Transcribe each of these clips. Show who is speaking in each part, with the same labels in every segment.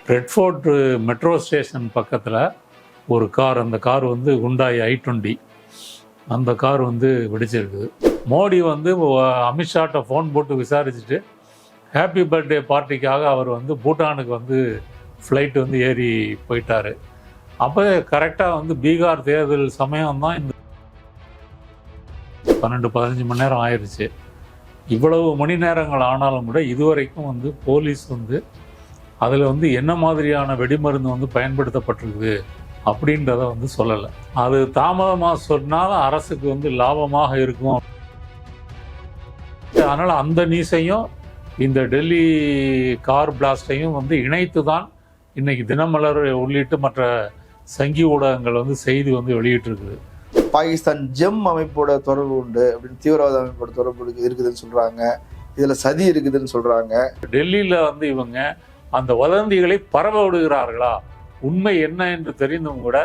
Speaker 1: Redford metro station பக்கத்தில் ஒரு car, அந்த கார் வந்து ஹுண்டாய் i20, அந்த கார் வந்து வெடிச்சிருக்குது. மோடி வந்து அமித்ஷாட்ட ஃபோன் போட்டு விசாரிச்சுட்டு ஹாப்பி பர்த்டே பார்ட்டிக்காக அவர் வந்து பூட்டானுக்கு வந்து ஃப்ளைட் வந்து ஏறி போயிட்டார். அப்போ கரெக்டாக வந்து பீகார் தேர்தல் சமயம் தான் இந்த 12-15 மணி நேரம் ஆயிடுச்சு. இவ்வளவு மணி நேரங்கள் ஆனாலும் கூட இதுவரைக்கும் வந்து போலீஸ் வந்து அதில் வந்து என்ன மாதிரியான வெடிமருந்து வந்து பயன்படுத்தப்பட்டிருக்குது அப்படின்றத வந்து சொல்லலை. அது தாமதமாக சொன்னாலும் அரசுக்கு வந்து லாபமாக இருக்கும். அதனால் அந்த நியூஸையும் இந்த டெல்லி கார் பிளாஸ்டையும் வந்து இணைத்து தான் இன்றைக்கி தினமலர் உள்ளிட்டு மற்ற சங்கி ஊடகங்கள் வந்து செய்தி வந்து வெளியிட்டிருக்குது.
Speaker 2: பாகிஸ்தான் ஜெம் அமைப்போட தொடர்பு உண்டு அப்படின்னு, தீவிரவாத அமைப்போட தொடர்பு இருக்குதுன்னு சொல்கிறாங்க. இதில் சதி இருக்குதுன்னு சொல்கிறாங்க. டெல்லியில்
Speaker 1: வந்து இவங்க அந்த வதந்திகளை பரவ விடுகிறார்களா, உண்மை என்ன என்று தெரிந்தும் கூட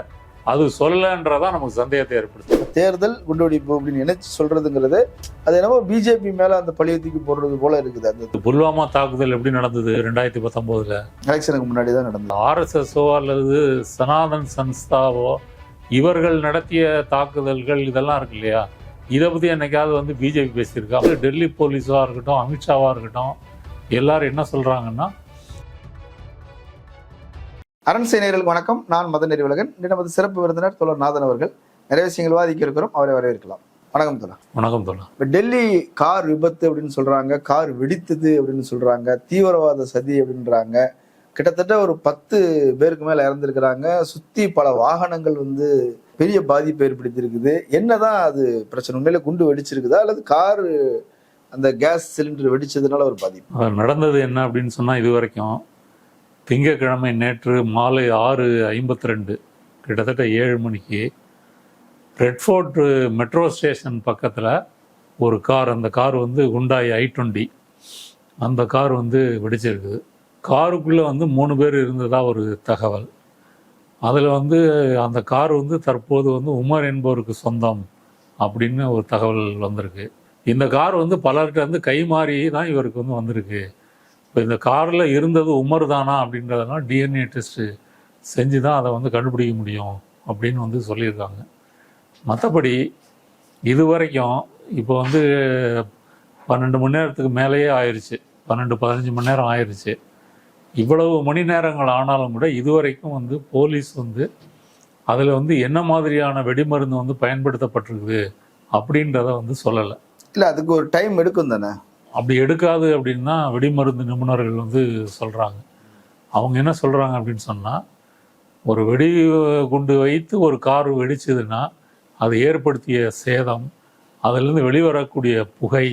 Speaker 1: அது சொல்லன்றதான் நமக்கு சந்தேகத்தை ஏற்படுத்து.
Speaker 2: தேர்தல் குண்டுவெடிப்பு அப்படின்னு நினைச்சு சொல்றதுங்கிறது அது என்னவோ பிஜேபி மேல அந்த பழியத்துக்கு போடுறது போல இருக்குது. அந்த
Speaker 1: புல்வாமா தாக்குதல் எப்படி நடந்தது 2019
Speaker 2: எலெக்ஷனுக்கு முன்னாடி தான் நடந்தது.
Speaker 1: RSSஓ அல்லது சனாதன் சன்ஸ்தாவோ இவர்கள் நடத்திய தாக்குதல்கள் இதெல்லாம் இருக்கு இல்லையா, இதை பற்றி என்னைக்காவது வந்து பிஜேபி பேசியிருக்கா? டெல்லி போலீஸாக இருக்கட்டும், அமித்ஷாவாக இருக்கட்டும், எல்லாரும் என்ன சொல்கிறாங்கன்னா,
Speaker 2: அரண்சை நேயர்களுக்கு வணக்கம். நான் மதன் நெறிவலகன். நமது சிறப்பு விருந்தினர் தோழர் நாதன் அவர்கள். நிறைய விஷயங்கள் வாதிக்க இருக்கிறோம், அவரை வரவேற்கலாம். வணக்கம் தோழர்.
Speaker 1: வணக்கம் தோழர்.
Speaker 2: இப்போ டெல்லி கார் விபத்து அப்படின்னு சொல்றாங்க, கார் வெடித்தது அப்படின்னு சொல்றாங்க, தீவிரவாத சதி அப்படின்றாங்க. கிட்டத்தட்ட ஒரு 10 பேருக்கு மேல இறந்துருக்கிறாங்க. சுத்தி பல வாகனங்கள் வந்து பெரிய பாதிப்பு ஏற்படுத்தியிருக்குது. என்னதான் அது பிரச்சனை? உண்மையில குண்டு வெடிச்சிருக்குதா அல்லது கார் அந்த கேஸ் சிலிண்டர் வெடிச்சதுனால ஒரு பாதிப்பு
Speaker 1: நடந்தது என்ன அப்படின்னு சொன்னா, இது வரைக்கும் திங்கட்கிழமை நேற்று மாலை 6:52 கிட்டத்தட்ட 7 மணிக்கு ரெட்ஃபோர்ட் மெட்ரோ ஸ்டேஷன் பக்கத்தில் ஒரு கார், அந்த கார் வந்து ஹுண்டாய் i20, அந்த கார் வந்து வெடிச்சிருக்குது. காருக்குள்ளே வந்து 3 பேர் இருந்ததாக ஒரு தகவல். அதில் வந்து அந்த கார் வந்து தற்போது வந்து உமர் என்பவருக்கு சொந்தம் அப்படின்னு ஒரு தகவல் வந்திருக்கு. இந்த கார் வந்து பலர்கிட்ட வந்து கைமாறி தான் இவருக்கு வந்து வந்திருக்கு. இப்போ இந்த காரில் இருந்தது உமர் தானா அப்படின்றதுனால DNA டெஸ்ட்டு செஞ்சு தான் அதை வந்து கண்டுபிடிக்க முடியும் அப்படின்னு வந்து சொல்லியிருக்காங்க. மற்றபடி இது வரைக்கும் இப்போ வந்து 12 மணி நேரத்துக்கு மேலேயே ஆயிடுச்சு, 12-15 மணி நேரம் ஆயிடுச்சு. இவ்வளவு மணி நேரங்கள் ஆனாலும் கூட இதுவரைக்கும் வந்து போலீஸ் வந்து அதில் வந்து என்ன மாதிரியான வெடிமருந்து வந்து பயன்படுத்தப்பட்டிருக்குது அப்படின்றத வந்து சொல்லலை.
Speaker 2: இல்லை, அதுக்கு ஒரு டைம் எடுக்கும் தானே.
Speaker 1: அப்படி எடுக்காது அப்படின்னா வெடிமருந்து நிபுணர்கள் வந்து சொல்கிறாங்க. அவங்க என்ன சொல்கிறாங்க அப்படின்னு சொன்னால், ஒரு வெடி குண்டு வைத்து ஒரு கார் வெடிச்சதுன்னா அது ஏற்படுத்திய சேதம், அதிலிருந்து வெளிவரக்கூடிய புகை,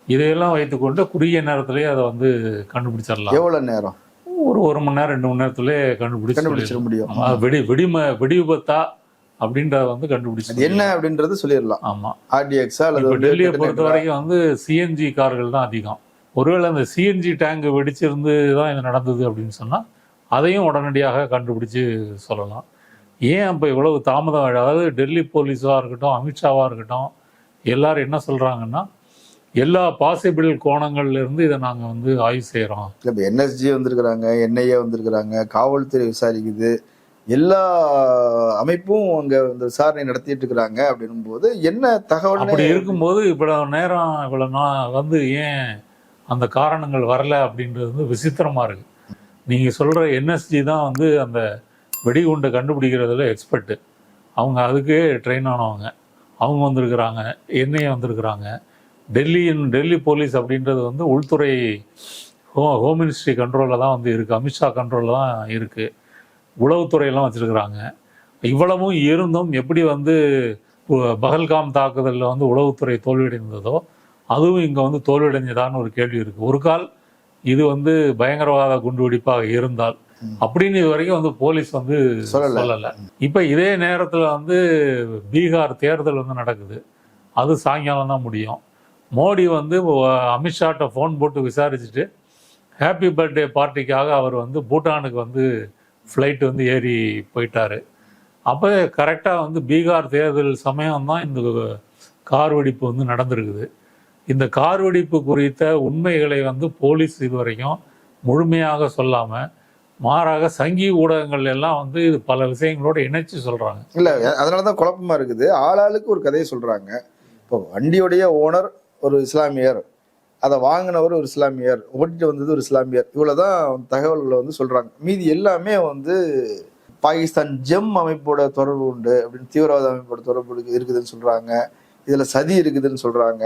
Speaker 1: இதையெல்லாம் வைத்துக்கொண்டு குறுகிய நேரத்திலே அதை வந்து கண்டுபிடிச்சிடலாம்.
Speaker 2: எவ்வளோ நேரம்?
Speaker 1: ஒரு மணி நேரம் 2 மணி நேரத்திலே கண்டுபிடிச்சிட முடியும். வெடி விபத்தா அப்படின்றத வந்து கண்டுபிடிச்சு
Speaker 2: என்ன அப்படின்றது சொல்லிடலாம்.
Speaker 1: ஆமாம்.
Speaker 2: RDXா அல்லது
Speaker 1: டெல்லியை பொறுத்த வரைக்கும் வந்து CNG கார்கள் தான் அதிகம். ஒருவேளை அந்த CNG டேங்க் வெடிச்சிருந்து தான் இது நடந்தது அப்படின்னு சொன்னால் அதையும் உடனடியாக கண்டுபிடிச்சு சொல்லலாம். ஏன் அப்போ இவ்வளவு தாமதம்? அதாவது டெல்லி போலீஸாக இருக்கட்டும், அமித்ஷாவாக இருக்கட்டும், எல்லாரும் என்ன சொல்கிறாங்கன்னா, எல்லா பாசிபிள் கோணங்கள்லேருந்து இதை நாங்கள் வந்து ஆய்வு செய்கிறோம்.
Speaker 2: இப்போ NSG வந்திருக்கிறாங்க, NIA வந்திருக்கிறாங்க, காவல்துறை விசாரிக்குது, எல்லா அமைப்பும் அங்கே இந்த விசாரணை நடத்திட்டு இருக்கிறாங்க. அப்படின்னும் போது என்ன தகவல்?
Speaker 1: அப்படி இருக்கும்போது இவ்வளவு நேரம் வந்து ஏன் அந்த காரணங்கள் வரல அப்படின்றது வந்து விசித்திரமாக இருக்குது. நீங்கள் சொல்கிற NSG தான் வந்து அந்த வெடிகுண்டை கண்டுபிடிக்கிறதுல எக்ஸ்பர்ட்டு. அவங்க அதுக்கே ட்ரெயின் ஆனவங்க. அவங்க வந்திருக்கிறாங்க, NIA வந்திருக்கிறாங்க. டெல்லி போலீஸ் அப்படின்றது வந்து உள்துறை ஹோம் மினிஸ்ட்ரி கண்ட்ரோலில் தான் வந்து இருக்குது, அமித்ஷா கண்ட்ரோலில் தான் இருக்குது. உளவுத்துறையெல்லாம் வச்சுருக்கிறாங்க. இவ்வளவும் இருந்தும் எப்படி வந்து பஹல்காம் தாக்குதலில் வந்து உளவுத்துறை தோல்வியடைந்ததோ அதுவும் இங்கே வந்து தோல்வியடைஞ்சதான்னு ஒரு கேள்வி இருக்குது. ஒரு கால் இது வந்து பயங்கரவாத குண்டுவெடிப்பாக இருந்தால் அப்படின்னு இது வரைக்கும் வந்து போலீஸ் வந்து சொல்லலை. இப்போ இதே நேரத்தில் வந்து பீகார் தேர்தல் வந்து நடக்குது. அது சாயங்காலம் தான் முடியும். மோடி வந்து அமித்ஷாட்ட ஃபோன் போட்டு விசாரிச்சுட்டு ஹாப்பி பர்த்டே பார்ட்டிக்காக அவர் வந்து பூட்டானுக்கு வந்து ஃப்ளைட் வந்து ஏறி போயிட்டார். அப்போ கரெக்டாக வந்து பீகார் தேர்தல் சமயம் தான் இந்த கார் வெடிப்பு வந்து நடந்திருக்குது. இந்த கார் வெடிப்பு குறித்த உண்மைகளை வந்து போலீஸ் இதுவரைக்கும் முழுமையாக சொல்லாமல், மாறாக சங்கி ஊடகங்கள் எல்லாம் வந்து இது பல விஷயங்களோட இணைச்சு சொல்கிறாங்க.
Speaker 2: இல்லை, அதனால தான் குழப்பமா இருக்குது. ஆளாளுக்கு ஒரு கதையை சொல்கிறாங்க. இப்போ வண்டியுடைய ஓனர் ஒரு இஸ்லாமியர், அதை வாங்கினவர் ஒரு இஸ்லாமியர், ஓட்டிட்டு வந்தது ஒரு இஸ்லாமியர், இவ்வளோதான் தகவல்களை வந்து சொல்கிறாங்க. மீதி எல்லாமே வந்து பாகிஸ்தான் ஜெம் அமைப்போட தொடர்பு உண்டு அப்படின்னு, தீவிரவாத அமைப்போட தொடர்பு இருக்குதுன்னு சொல்கிறாங்க. இதில் சதி இருக்குதுன்னு சொல்கிறாங்க.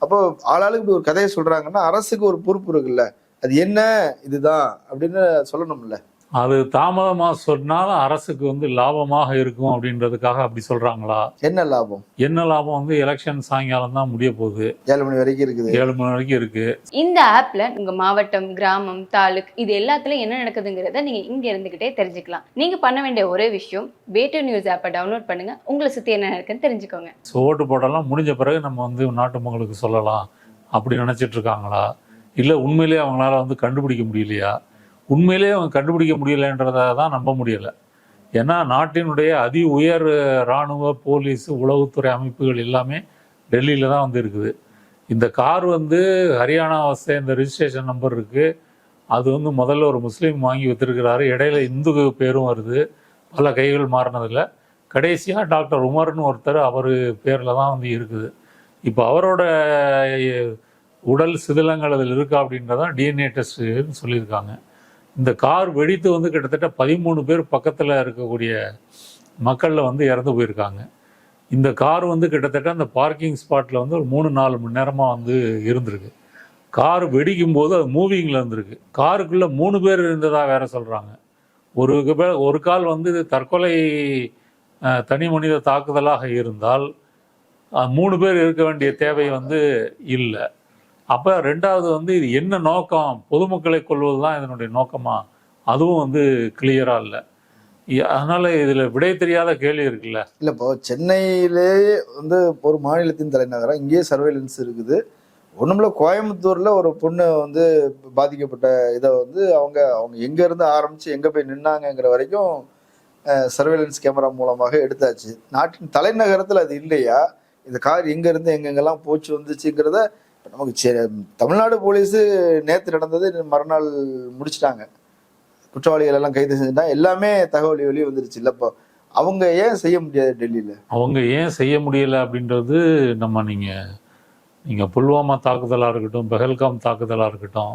Speaker 2: அப்போ ஆளாளுக்கு இப்படி ஒரு கதையை சொல்கிறாங்கன்னா அரசுக்கு ஒரு பொறுப்பு இருக்குல்ல, அது என்ன இதுதான் அப்படின்னு சொல்லணும்ல.
Speaker 1: அது தாமதமாக சொன்னாலும் அரசுக்கு வந்து லாபமாக இருக்கும் அப்படின்றதுக்காக அப்படி சொல்கிறாங்களா?
Speaker 2: என்ன லாபம்?
Speaker 1: என்ன லாபம் வந்து எலெக்ஷன் சாயங்காலம் தான் முடிய போகுது.
Speaker 2: 7 மணி வரைக்கும் இருக்குது.
Speaker 1: 7 மணி வரைக்கும் இருக்குது.
Speaker 3: இந்த ஆப்ல உங்க மாவட்டம், கிராமம், தாலுக் இது எல்லாத்துலயும் என்ன நடக்குதுங்கிறத நீங்க இங்க இருந்துகிட்டே தெரிஞ்சுக்கலாம். நீங்க பண்ண வேண்டிய ஒரே விஷயம், வேட்டூ நியூஸ் ஆப்பை டவுன்லோட் பண்ணுங்க. உங்களை சுத்தி என்ன நடக்குன்னு தெரிஞ்சுக்கோங்க.
Speaker 1: ஓட்டு போடலாம் முடிஞ்ச பிறகு நம்ம வந்து நாட்டு மக்களுக்கு சொல்லலாம் அப்படி நினச்சிட்டு இருக்காங்களா? இல்லை உண்மையிலேயே அவங்களால வந்து கண்டுபிடிக்க முடியலையா? உண்மையிலேயே அவங்க கண்டுபிடிக்க முடியலைன்றதை தான் நம்ப முடியலை. ஏன்னா நாட்டினுடைய அதி உயர் இராணுவ, போலீஸ், உளவுத்துறை அமைப்புகள் எல்லாமே டெல்லியில் தான் வந்து இருக்குது. இந்த கார் வந்து ஹரியானாவை சேர்ந்த ரிஜிஸ்ட்ரேஷன் நம்பர் இருக்குது. அது வந்து முதல்ல ஒரு முஸ்லீம் வாங்கி விற்றுருக்கிறாரு. இடையில இந்து பேரும் வருது. பல கைகள் மாறினதில்லை. கடைசியாக டாக்டர் உமர்னு ஒருத்தர் அவர் பேரில் தான் வந்து இருக்குது. இப்போ அவரோட உடல் சிதிலங்கள் அதில் இருக்கா அப்படின்றதான் டிஎன்ஏ டெஸ்ட்டுன்னு சொல்லியிருக்காங்க. இந்த கார் வெடித்து வந்து கிட்டத்தட்ட 13 பேர் பக்கத்தில் இருக்கக்கூடிய மக்களில் வந்து இறந்து போயிருக்காங்க. இந்த கார் வந்து கிட்டத்தட்ட அந்த பார்க்கிங் ஸ்பாட்டில் வந்து ஒரு 3-4 மணி நேரமாக வந்து இருந்திருக்கு. கார் வெடிக்கும் போது அது மூவிங்கில் இருந்திருக்கு. காருக்குள்ளே 3 பேர் இருந்ததாக வேற சொல்கிறாங்க. ஒரு கால் வந்து இது தற்கொலை தனி மனித தாக்குதலாக இருந்தால் 3 பேர் இருக்க வேண்டிய தேவை வந்து இல்லை. அப்போ ரெண்டாவது வந்து இது என்ன நோக்கம், பொதுமக்களை கொள்வது தான் இதனுடைய நோக்கமா, அதுவும் வந்து கிளியராக இல்லை. அதனால் இதில் விடை தெரியாத கேள்வி இருக்குல்ல.
Speaker 2: இல்லை, இப்போ சென்னையிலே வந்து ஒரு மாநிலத்தின் தலைநகரம், இங்கேயே சர்வேலன்ஸ் இருக்குது. ஒன்றும்ல கோயம்புத்தூரில் ஒரு பொண்ணு வந்து பாதிக்கப்பட்ட இதை வந்து அவங்க எங்கேருந்து ஆரம்பித்து எங்கே போய் நின்னாங்கங்கிற வரைக்கும் சர்வேலன்ஸ் கேமரா மூலமாக எடுத்தாச்சு. நாட்டின் தலைநகரத்தில் அது இல்லையா? இந்த கார் எங்கேருந்து எங்கெங்கெல்லாம் போச்சு வந்துச்சுங்கிறத நமக்கு தமிழ்நாடு போலீஸு நேற்று நடந்தது மறுநாள் முடிச்சிட்டாங்க. குற்றவாளிகள் எல்லாம் கைது செஞ்சுட்டா எல்லாமே தகவல் வெளியே வந்துருச்சு. இல்லைப்போ அவங்க ஏன் செய்ய முடியாது? டெல்லியில் அவங்க
Speaker 1: ஏன் செய்ய முடியலை அப்படின்றது நீங்கள் புல்வாமா தாக்குதலாக இருக்கட்டும், பெஹல்காம் தாக்குதலாக இருக்கட்டும்,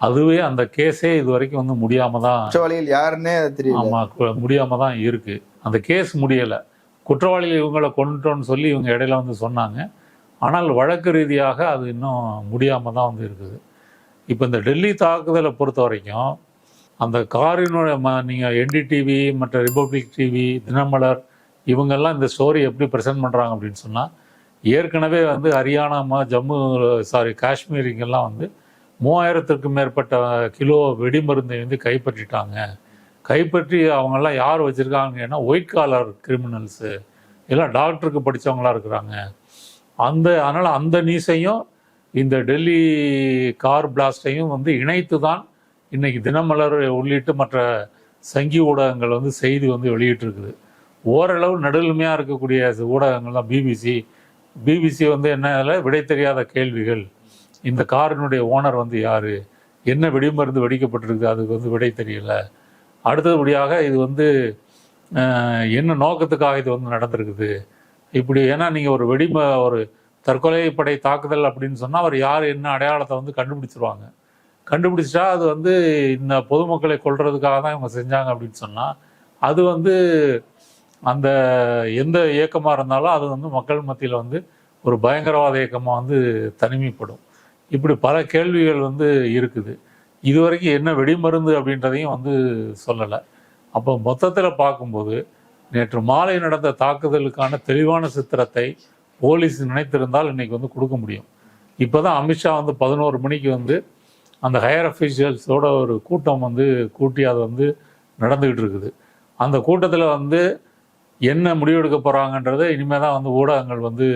Speaker 1: அதுவே அந்த கேஸே இது வரைக்கும் வந்து முடியாமல் தான்,
Speaker 2: குற்றவாளிகள் யாருன்னே தெரியல.
Speaker 1: ஆமாம், முடியாமல் தான் இருக்குது. அந்த கேஸ் முடியலை. குற்றவாளிகள் இவங்களை கொண்டுட்டோன்னு சொல்லி இவங்க இடையில வந்து சொன்னாங்க. ஆனால் வழக்கு ரீதியாக அது இன்னும் முடியாமல் தான் வந்து இருக்குது. இப்போ இந்த டெல்லி தாக்குதலை பொறுத்த வரைக்கும் அந்த காரினுடைய நீங்கள் NDTV, மற்ற ரிபப்ளிக் டிவி, தினமலர் இவங்கெல்லாம் இந்த ஸ்டோரி எப்படி ப்ரெசென்ட் பண்ணுறாங்க அப்படின்னு சொன்னால், ஏற்கனவே வந்து ஹரியானா, காஷ்மீர் இங்கெல்லாம் வந்து 3000க்கும் மேற்பட்ட கிலோ வெடிமருந்தை வந்து கைப்பற்றிட்டாங்க. கைப்பற்றி அவங்கெல்லாம் யார் வச்சுருக்காங்கன்னா ஒயிட் காலர் கிரிமினல்ஸு, எல்லாம் டாக்டருக்கு படித்தவங்களாக இருக்கிறாங்க. அதனால் அந்த நியூஸையும் இந்த டெல்லி கார் பிளாஸ்டையும் வந்து இணைத்து தான் இன்றைக்கி தினமலர் உள்ளிட்டு மற்ற சங்கி ஊடகங்கள் வந்து செய்தி வந்து வெளியிட்டிருக்குது. ஓரளவு நடுநிலைமையாக இருக்கக்கூடிய ஊடகங்கள் தான் பிபிசி வந்து என்ன விடை தெரியாத கேள்விகள், இந்த காரினுடைய ஓனர் வந்து யார், என்ன வெடிமருந்து வெடிக்கப்பட்டிருக்கு அதுக்கு வந்து விடை தெரியல. அடுத்தபடியாக இது வந்து என்ன நோக்கத்துக்காக இது வந்து நடந்திருக்குது இப்படி. ஏன்னா நீங்கள் ஒரு தற்கொலை படை தாக்குதல் அப்படின்னு சொன்னால் அவர் யார் என்ன அடையாளத்தை வந்து கண்டுபிடிச்சிருவாங்க. கண்டுபிடிச்சிட்டா அது வந்து இந்த பொதுமக்களை கொல்றதுக்காக தான் இவங்க செஞ்சாங்க அப்படின்னு சொன்னால், அது வந்து அந்த எந்த இயக்கமாக இருந்தாலும் அது வந்து மக்கள் மத்தியில் வந்து ஒரு பயங்கரவாத இயக்கமாக வந்து தனிமைப்படும். இப்படி பல கேள்விகள் வந்து இருக்குது. இதுவரைக்கும் என்ன வெடிமருந்து அப்படின்றதையும் வந்து சொல்லலை. அப்போ மொத்தத்தில் பார்க்கும்போது நேற்று மாலை நடந்த தாக்குதலுக்கான தெளிவான சித்திரத்தை போலீஸ் நினைத்திருந்தால் இன்னைக்கு வந்து கொடுக்க முடியும். இப்போ தான் அமித்ஷா வந்து 11 மணிக்கு வந்து அந்த ஹையர் அஃபீஷியல்ஸோட ஒரு கூட்டம் வந்து கூட்டி அது வந்து நடந்துக்கிட்டு இருக்குது. அந்த கூட்டத்தில் வந்து என்ன முடிவெடுக்க போகிறாங்கன்றதை இனிமேல் தான் வந்து ஊடகங்கள் வந்து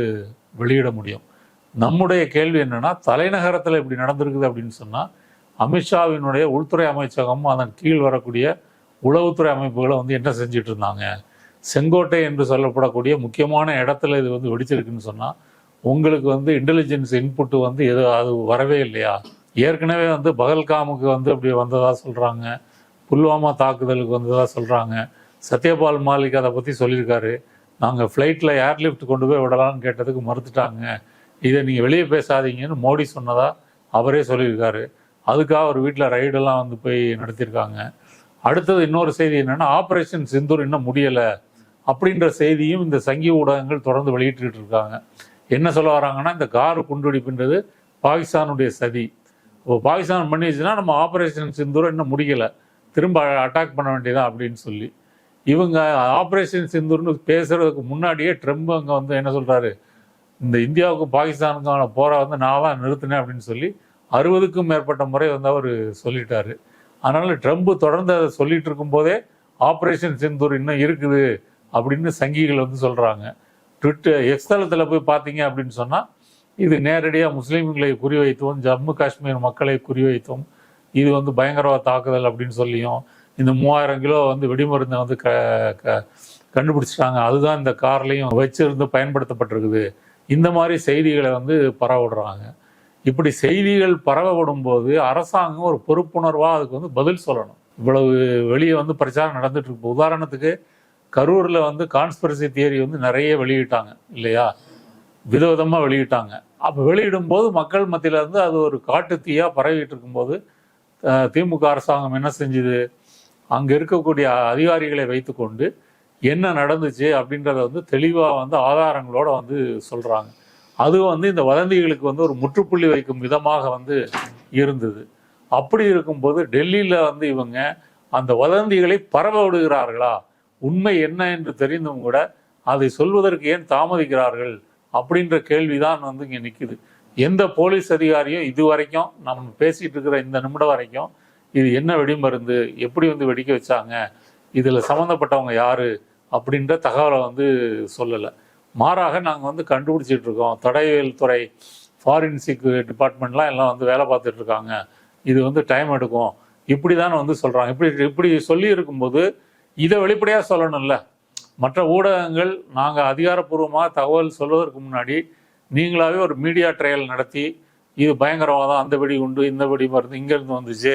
Speaker 1: வெளியிட முடியும். நம்முடைய கேள்வி என்னென்னா, தலைநகரத்தில் இப்படி நடந்திருக்குது அப்படின்னு சொன்னால் அமித்ஷாவினுடைய உள்துறை அமைச்சகம் அதன் கீழ் வரக்கூடிய உளவுத்துறை அமைப்புகளை வந்து என்ன செஞ்சிட்டு இருந்தாங்க, செங்கோட்டை என்று சொல்லப்படக்கூடிய முக்கியமான இடத்துல இது வந்து வெடிச்சிருக்குன்னு சொன்னால் உங்களுக்கு வந்து இன்டெலிஜென்ஸ் இன்புட்டு வந்து அது வரவே இல்லையா? ஏற்கனவே வந்து பகல்காமுக்கு வந்து அப்படி வந்ததாக சொல்கிறாங்க, புல்வாமா தாக்குதலுக்கு வந்ததாக சொல்கிறாங்க. சத்யபால் மாலிக் அதை பற்றி சொல்லியிருக்காரு. நாங்கள் ஃப்ளைட்டில் ஏர்லிஃப்ட் கொண்டு போய் விடலான்னு கேட்டதுக்கு மறுத்துட்டாங்க. இதை நீங்கள் வெளியே பேசாதீங்கன்னு மோடி சொன்னதாக அவரே சொல்லியிருக்காரு. அதுக்காக அவர் வீட்டில் ரைடெல்லாம் வந்து போய் நடத்தியிருக்காங்க. அடுத்தது இன்னொரு செய்தி என்னென்னா, ஆப்ரேஷன் சிந்தூர் இன்னும் முடியலை அப்படின்ற செய்தியும் இந்த சங்கி ஊடகங்கள் தொடர்ந்து வெளியிட்டு இருக்காங்க. என்ன சொல்ல வராங்கன்னா, இந்த கார் குண்டுவெடிப்புன்றது பாகிஸ்தானுடைய சதி. இப்போ பாகிஸ்தான் பண்ணிச்சுன்னா நம்ம ஆப்ரேஷன் சிந்தூர் இன்னும் முடியலை, திரும்ப அட்டாக் பண்ண வேண்டியதான் அப்படின்னு சொல்லி இவங்க ஆப்ரேஷன் சிந்தூர்னு பேசுறதுக்கு முன்னாடியே ட்ரம்ப் அங்கே வந்து என்ன சொல்கிறாரு, இந்த இந்தியாவுக்கும் பாகிஸ்தானுக்கான போரை வந்து நான் தான் நிறுத்தினேன் அப்படின்னு சொல்லி 60க்கும் மேற்பட்ட முறை வந்து அவர் சொல்லிட்டாரு. அதனால ட்ரம்ப் தொடர்ந்து அதை சொல்லிட்டு இருக்கும்போதே ஆப்ரேஷன் சிந்தூர் இன்னும் இருக்குது அப்படின்னு சங்கிகள் வந்து சொல்கிறாங்க. ட்விட்டர் எக்ஸ்தலத்தில் போய் பார்த்தீங்க அப்படின்னு சொன்னால் இது நேரடியாக முஸ்லீம்களை குறிவைத்தும் ஜம்மு காஷ்மீர் மக்களை குறிவைத்தும் இது வந்து பயங்கரவாத தாக்குதல் அப்படின்னு சொல்லியும் இந்த 3000 கிலோ வந்து வெடிமருந்தை வந்து கண்டுபிடிச்சிட்டாங்க, அதுதான் இந்த கார்லையும் வச்சிருந்து பயன்படுத்தப்பட்டிருக்குது, இந்த மாதிரி செய்திகளை வந்து பரவ விடுறாங்க. இப்படி செய்திகள் பரவ விடும்போது அரசாங்கம் ஒரு பொறுப்புணர்வாக அதுக்கு வந்து பதில் சொல்லணும். இவ்வளவு வெளியே வந்து பிரச்சாரம் நடந்துட்டு இருக்கு. உதாரணத்துக்கு கரூரில் வந்து கான்ஸ்பிரசி தியரி வந்து நிறைய வெளியிட்டாங்க இல்லையா, விதவிதமாக வெளியிட்டாங்க. அப்போ வெளியிடும்போது மக்கள் மத்தியில இருந்து அது ஒரு காட்டு தீயாக பரவிட்டு இருக்கும்போது திமுக அரசாங்கம் என்ன செஞ்சுது, அங்கே இருக்கக்கூடிய அதிகாரிகளை வைத்துக்கொண்டு என்ன நடந்துச்சு அப்படின்றத வந்து தெளிவாக வந்து ஆதாரங்களோட வந்து சொல்கிறாங்க. அது வந்து இந்த வதந்திகளுக்கு வந்து ஒரு முற்றுப்புள்ளி வைக்கும் விதமாக வந்து இருந்தது. அப்படி இருக்கும்போது டெல்லியில் வந்து இவங்க அந்த வதந்திகளை பரவ விடுகிறார்களா, உண்மை என்ன என்று தெரிந்தும் கூட அதை சொல்வதற்கு ஏன் தாமதிக்கிறார்கள் அப்படின்ற கேள்விதான் வந்து இங்கே நிற்குது. எந்த போலீஸ் அதிகாரியும் இது வரைக்கும் நம்ம பேசிகிட்டு இருக்கிற இந்த நிமிடம் வரைக்கும் இது என்ன வெடிமருந்து, எப்படி வந்து வெடிக்க வச்சாங்க, இதில் சம்மந்தப்பட்டவங்க யார் அப்படின்ற தகவலை வந்து சொல்லலை. மாறாக நாங்கள் வந்து கண்டுபிடிச்சிட்டு இருக்கோம், தடயவியல் துறை ஃபாரின்சிக் டிபார்ட்மெண்ட்லாம் எல்லாம் வந்து வேலை பார்த்துட்டு இருக்காங்க, இது வந்து டைம் எடுக்கும், இப்படி தான் வந்து சொல்கிறாங்க. இப்படி சொல்லி இருக்கும்போது இதை வெளிப்படையாக சொல்லணும்ல. மற்ற ஊடகங்கள் நாங்கள் அதிகாரப்பூர்வமாக தகவல் சொல்வதற்கு முன்னாடி நீங்களாவே ஒரு மீடியா ட்ரையல் நடத்தி இது பயங்கரவாதம், அந்த வெடி உண்டு, இந்த வெடி மருந்து இங்கேருந்து வந்துச்சு,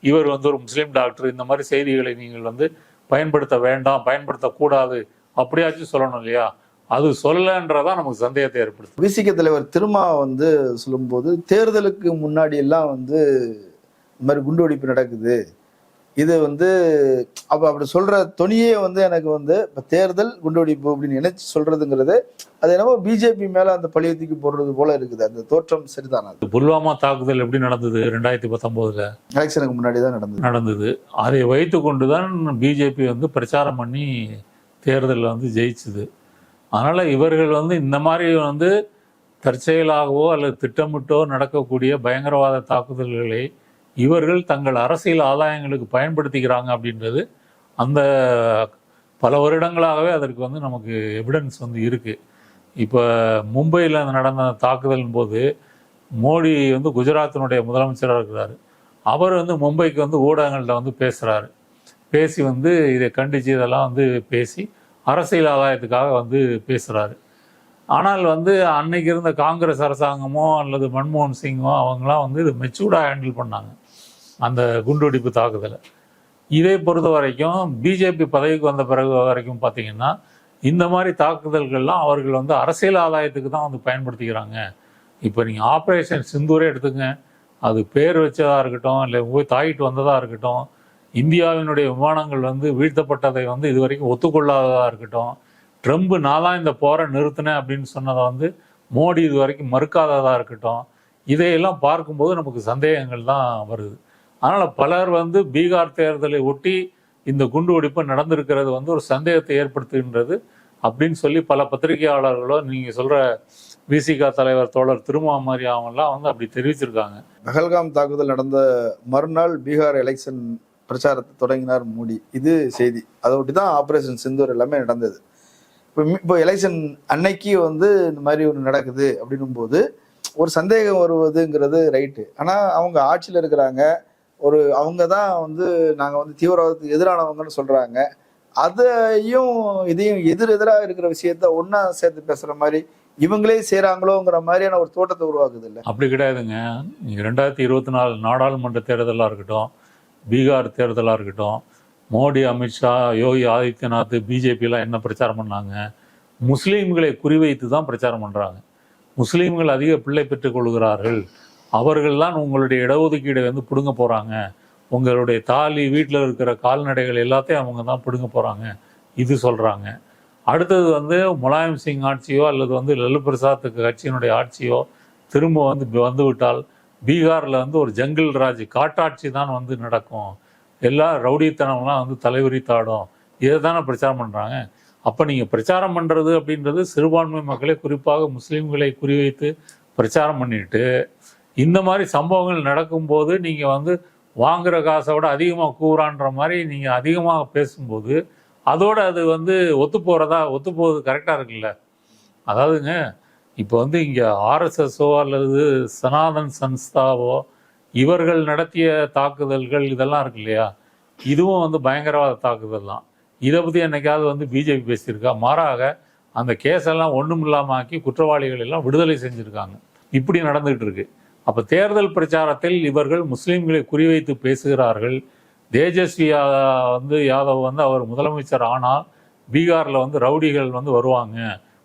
Speaker 1: இவர் வந்து ஒரு முஸ்லீம் டாக்டர், இந்த மாதிரி செய்திகளை நீங்கள் வந்து பயன்படுத்த வேண்டாம், பயன்படுத்தக்கூடாது அப்படியாச்சும் சொல்லணும் இல்லையா? அது சொல்லன்றதா நமக்கு சந்தேகத்தை ஏற்படுத்தும்.
Speaker 2: விசிக தலைவர் திருமா வந்து சொல்லும்போது தேர்தலுக்கு முன்னாடி எல்லாம் வந்து இந்த மாதிரி குண்டுவெடிப்பு நடக்குது, இது வந்து அப்படி சொல்ற துணியே வந்து எனக்கு வந்து இப்போ தேர்தல் குண்டுவெடிப்பு அப்படின்னு நினைச்சு சொல்றதுங்கிறது அது என்னவோ பிஜேபி மேல அந்த பழிய தூக்கி போடுறது போல இருக்குது. அந்த தோற்றம் சரிதானா?
Speaker 1: புல்வாமா தாக்குதல் எப்படி நடந்தது? 2019
Speaker 2: எலெக்ஷனுக்கு முன்னாடி தான் நடந்தது.
Speaker 1: அதை வைத்து கொண்டுதான் பிஜேபி வந்து பிரச்சாரம் பண்ணி தேர்தலில் வந்து ஜெயிச்சுது. அதனால இவர்கள் வந்து இந்த மாதிரி வந்து தற்செயலாகவோ அல்லது திட்டமிட்டோ நடக்கக்கூடிய பயங்கரவாத தாக்குதல்களை இவர்கள் தங்கள் அரசியல் ஆதாயங்களுக்கு பயன்படுத்திக்கிறாங்க அப்படின்றது அந்த பல வருடங்களாகவே அதற்கு வந்து நமக்கு எவிடன்ஸ் வந்து இருக்குது. இப்போ மும்பையில் நடந்த தாக்குதலின் போது மோடி வந்து குஜராத்தினுடைய முதலமைச்சராக இருக்கிறாரு. அவர் வந்து மும்பைக்கு வந்து ஊடகங்கள்ட்ட வந்து பேசி வந்து இதை கண்டித்து இதெல்லாம் வந்து பேசி அரசியல் ஆதாயத்துக்காக வந்து பேசுகிறாரு. ஆனால் வந்து அன்னைக்கு இருந்த காங்கிரஸ் அரசாங்கமோ அல்லது மன்மோகன் சிங்கோ அவங்களாம் வந்து இது மெச்சூர்டாக ஹேண்டில் பண்ணாங்க அந்த குண்டுவெடிப்பு தாக்குதலை. இதை பொறுத்த வரைக்கும் பிஜேபி பதவிக்கு வந்த பிறகு வரைக்கும் பார்த்தீங்கன்னா இந்த மாதிரி தாக்குதல்கள்லாம் அவர்கள் வந்து அரசியல் ஆதாயத்துக்கு தான் வந்து பயன்படுத்திக்கிறாங்க. இப்போ நீங்கள் ஆப்ரேஷன் சிந்தூரே எடுத்துங்க, அது பேர் வச்சதாக இருக்கட்டும் இல்லை போய் தாயிட்டு வந்ததாக இருக்கட்டும், இந்தியாவினுடைய விமானங்கள் வந்து வீழ்த்தப்பட்டதை வந்து இது வரைக்கும் ஒத்துக்கொள்ளாததாக இருக்கட்டும், ட்ரம்ப் நான் தான் இந்த போரை நிறுத்தினேன் அப்படின்னு சொன்னதை வந்து மோடி இது வரைக்கும் மறுக்காததாக இருக்கட்டும், இதையெல்லாம் பார்க்கும்போது நமக்கு சந்தேகங்கள் தான் வருது. அதனால் பலர் வந்து பீகார் தேர்தலை ஒட்டி இந்த குண்டுவெடிப்பு நடந்திருக்கிறது வந்து ஒரு சந்தேகத்தை ஏற்படுத்துகின்றது அப்படின்னு சொல்லி பல பத்திரிகையாளர்களோ நீங்கள் சொல்கிற விசிக தலைவர் தோழர் திருமா மாதிரி அவங்கெல்லாம் வந்து அப்படி தெரிவிச்சிருக்காங்க.
Speaker 2: பஹல்காம் தாக்குதல் நடந்த மறுநாள் பீகார் எலெக்ஷன் பிரச்சாரத்தை தொடங்கினார் மோடி, இது செய்தி. அதை ஒட்டி தான் ஆப்ரேஷன் சிந்தூர் எல்லாமே நடந்தது. இப்போ எலெக்ஷன் அன்னைக்கு வந்து இந்த மாதிரி ஒன்று நடக்குது அப்படின்னும் போது ஒரு சந்தேகம் வருவதுங்கிறது ரைட்டு. ஆனால் அவங்க ஆட்சியில் இருக்கிறாங்க, அவங்க தான் வந்து நாங்கள் வந்து தீவிரவாதத்துக்கு எதிரானவங்கன்னு சொல்கிறாங்க. அதையும் இதையும் எதிரெதிராக இருக்கிற விஷயத்த ஒன்னா சேர்த்து பேசுற மாதிரி இவங்களே செய்றாங்களோங்கிற மாதிரியான ஒரு தோட்டத்தை உருவாக்குது இல்ல.
Speaker 1: அப்படி கிடையாதுங்க. நீங்கள் 2024 நாடாளுமன்ற தேர்தலாக இருக்கட்டும், பீகார் தேர்தலாக இருக்கட்டும், மோடி, அமித்ஷா, யோகி ஆதித்யநாத், பிஜேபிலாம் என்ன பிரச்சாரம் பண்ணாங்க? முஸ்லீம்களை குறிவைத்து தான் பிரச்சாரம் பண்ணுறாங்க. முஸ்லீம்கள் அதிக பிள்ளை பெற்றுக் கொள்கிறார்கள், அவர்கள் தான் உங்களுடைய இடஒதுக்கீடை வந்து பிடுங்க போகிறாங்க, உங்களுடைய தாலி வீட்டில் இருக்கிற கால்நடைகள் எல்லாத்தையும் அவங்க தான் பிடுங்க போகிறாங்க, இது சொல்கிறாங்க. அடுத்தது வந்து முலாயம் சிங் ஆட்சியோ அல்லது வந்து லல்லு பிரசாத் கட்சியினுடைய ஆட்சியோ திரும்ப வந்து விட்டால் பீகாரில் வந்து ஒரு ஜங்கிள் ராஜ், காட்டாட்சி தான் வந்து நடக்கும், எல்லா ரவுடித்தனம்லாம் வந்து தலைவிரித்தாடும், இதை தானே பிரச்சாரம் பண்ணுறாங்க. அப்போ நீங்கள் பிரச்சாரம் பண்ணுறது அப்படின்றது சிறுபான்மை மக்களை, குறிப்பாக முஸ்லீம்களை குறிவைத்து பிரச்சாரம் பண்ணிட்டு இந்த மாதிரி சம்பவங்கள் நடக்கும்போது நீங்கள் வந்து வாங்குகிற காசை விட அதிகமாக கூறான்ற மாதிரி நீங்கள் அதிகமாக பேசும்போது அதோட அது வந்து ஒத்து போகிறது கரெக்டாக இருக்குல்ல. அதாவதுங்க, இப்போ வந்து இங்கே ஆர்எஸ்எஸ்ஓ அல்லது சனாதன் சன்ஸ்தாவோ இவர்கள் நடத்திய தாக்குதல்கள் இதெல்லாம் இருக்கு இல்லையா, இதுவும் வந்து பயங்கரவாத தாக்குதல் தான். இதை பற்றி என்னைக்காவது வந்து பிஜேபி பேசியிருக்கா? மாறாக அந்த கேஸெல்லாம் ஒன்றும் இல்லாமல் ஆக்கி குற்றவாளிகள் எல்லாம் விடுதலை செஞ்சுருக்காங்க. இப்படி நடந்துகிட்டு இருக்கு. அப்போ தேர்தல் பிரச்சாரத்தில் இவர்கள் முஸ்லீம்களை குறிவைத்து பேசுகிறார்கள். தேஜஸ்வி யாதவ் வந்து அவர் முதலமைச்சர் ஆனால் பீகாரில் வந்து ரவுடிகள் வந்து வருவாங்க,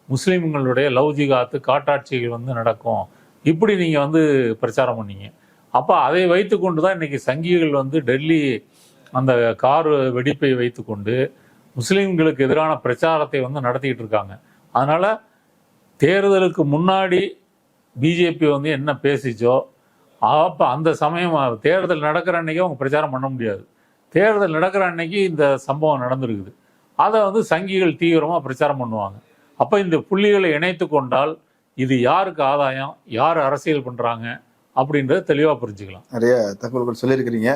Speaker 1: முஸ்லீம்களுடைய லவ் ஜிகாத்து, காட்டாட்சிகள் வந்து நடக்கும், இப்படி நீங்கள் வந்து பிரச்சாரம் பண்ணீங்க. அப்போ அதை வைத்து கொண்டு தான் இன்றைக்கி சங்கிகள் வந்து டெல்லி அந்த கார் வெடிப்பை வைத்து கொண்டு முஸ்லீம்களுக்கு எதிரான பிரச்சாரத்தை வந்து நடத்திக்கிட்டு இருக்காங்க. அதனால் தேர்தலுக்கு முன்னாடி பிஜேபி வந்து என்ன பேசிச்சோ அப்போ அந்த சமயம் தேர்தல் நடக்கிற அன்னைக்கு அவங்க பிரச்சாரம் பண்ண முடியாது. தேர்தல் நடக்கிற அன்னைக்கு இந்த சம்பவம் நடந்திருக்குது, அதை வந்து சங்கிகள் தீவிரமாக பிரச்சாரம் பண்ணுவாங்க. அப்போ இந்த புள்ளிகளை இணைத்து கொண்டால் இது யாருக்கு ஆதாயம், யார் அரசியல் பண்ணுறாங்க அப்படின்றத தெளிவாக புரிஞ்சுக்கலாம்.
Speaker 2: நிறைய தகவல்கள் சொல்லியிருக்கிறீங்க.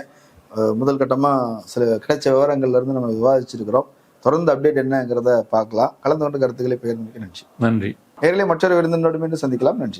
Speaker 2: முதல் கட்டமாக சில கிடைச்ச விவரங்கள்ல இருந்து நம்ம விவாதிச்சிருக்கிறோம். தொடர்ந்து அப்டேட் என்னங்கிறத பார்க்கலாம். கலந்து கொண்டு கருத்துக்களை பகிர்ந்தமைக்கு நன்றி.
Speaker 1: நன்றி.
Speaker 2: நேரிலே மற்றொரு விருந்தினோடு மீண்டும் சந்திக்கலாம். நன்றி.